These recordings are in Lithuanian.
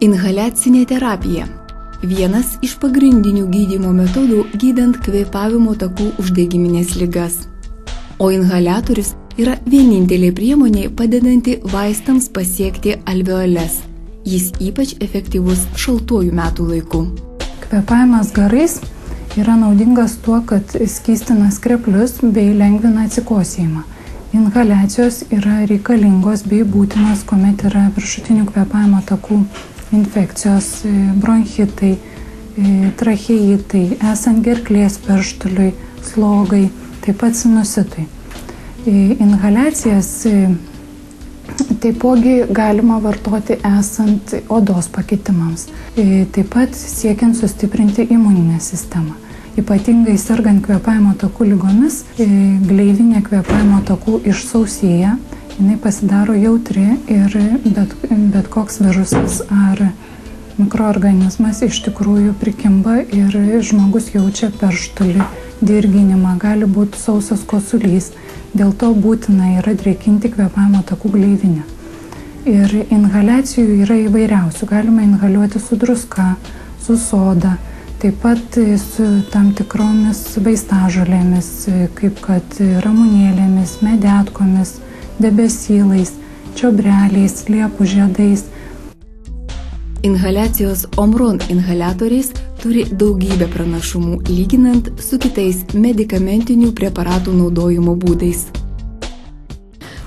Inhaliacinė terapija – vienas iš pagrindinių gydymo metodų gydant kvėpavimo takų uždegiminės ligas. O inhaliatorius yra vienintelė priemonė padedanti vaistams pasiekti alveoles. Jis ypač efektyvus šaltuoju metų laiku. Kvėpavimas garais yra naudingas tuo, kad skystina skreplius bei lengvina atsikosėjimą. Inhaliacijos yra reikalingos bei būtinos, kuomet yra viršutinių kvėpavimo takų infekcijos, bronchitai, tracheitai, esant gerklės perštuliui, slogai, taip pat sinusitui. Inhaliacijas taipogi galima vartoti esant odos pakitimams, taip pat siekiant sustiprinti imuninę sistemą. Ypatingai sergant kvėpavimo takų ligomis, gleivinė kvėpavimo takų išsausėja, jinai pasidaro jautri ir bet koks virusas ar mikroorganizmas iš tikrųjų prikimba ir žmogus jaučia perštulį, dirginimą, gali būti sausas kosulys. Dėl to būtina yra drėkinti kvėpavimo takų gleivinę. Ir inhaliacijų yra įvairiausių. Galima inhaliuoti su druska, su soda, taip pat su tam tikromis vaistažolėmis, kaip kad ramunėlėmis, medetkomis, debesylais, čiobreliais, liepų žiedais. Inhaliacijos Omron inhaliatoriais turi daugybę pranašumų lyginant su kitais medikamentinių preparatų naudojimo būdais.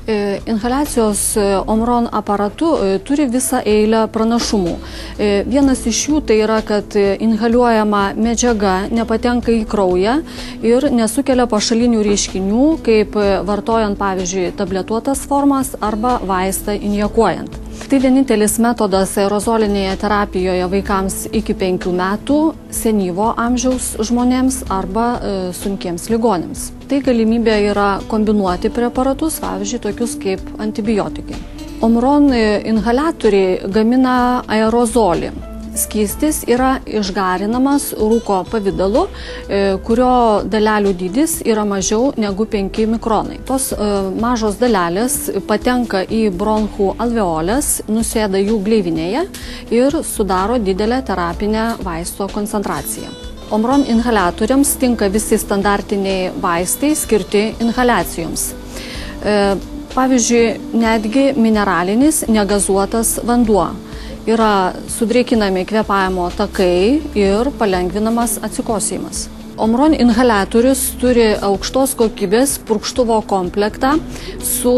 Inhaliacijos Omron aparatu turi visą eilę pranašumų. Vienas iš jų tai yra, kad inhaliuojama medžiaga nepatenka į kraują ir nesukelia pašalinių reiškinių, kaip vartojant, pavyzdžiui, tabletuotas formas arba vaistą injekuojant. Tai vienintelis metodas aerozolinėje terapijoje vaikams iki 5 metų, senyvo amžiaus žmonėms arba sunkiems ligoniams. Tai galimybė yra kombinuoti preparatus, pavyzdžiui, tokius kaip antibiotikai. Omron inhaliatoriai gamina aerozolį. Skystis yra išgarinamas rūko pavidalu, kurio dalelių dydis yra mažiau negu 5 mikronai. Tos mažos dalelės patenka į bronchų alveoles, nusėda jų gleivinėje ir sudaro didelę terapinę vaisto koncentraciją. Omron inhaliatoriams tinka visi standartiniai vaistai skirti inhaliacijoms. Pavyzdžiui, netgi mineralinis negazuotas vanduo. Yra sudrėkinami kvėpavimo takai ir palengvinamas atsikosėjimas. Omron inhaliatorius turi aukštos kokybės purkštuvo komplektą su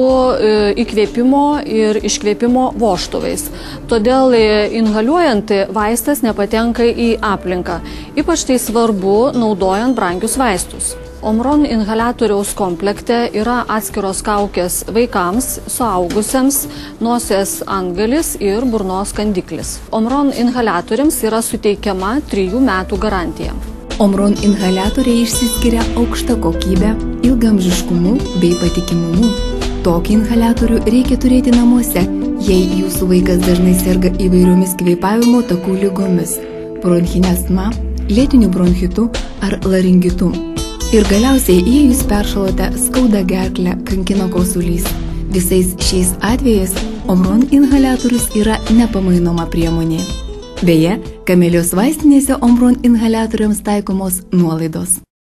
įkvėpimo ir iškvėpimo vožtuvais. Todėl inhaliuojant vaistas nepatenka į aplinką. Ypač tai svarbu naudojant brangius vaistus. Omron inhaliatoriaus komplekte yra atskiros kaukės vaikams, suaugusiems, nosies antgalis ir burnos kandiklis. Omron inhaliatoriams yra suteikiama 3 metų garantija. Omron inhaliatoriai išsiskiria aukšta kokybė, ilgaamžiškumu bei patikimumu. Tokį inhaliatorių reikia turėti namuose, jei jūsų vaikas dažnai serga įvairiomis kvėpavimo takų ligomis – bronchine astma, lėtiniu bronchitu ar laringitu. Ir galiausiai, jei jūs peršalote, skauda gerklę, kankina kosulys. Visais šiais atvejais Omron inhaliatorius yra nepamainoma priemonė. Beje, Kamelijos vaistinėse Omron inhaliatoriams taikomos nuolaidos.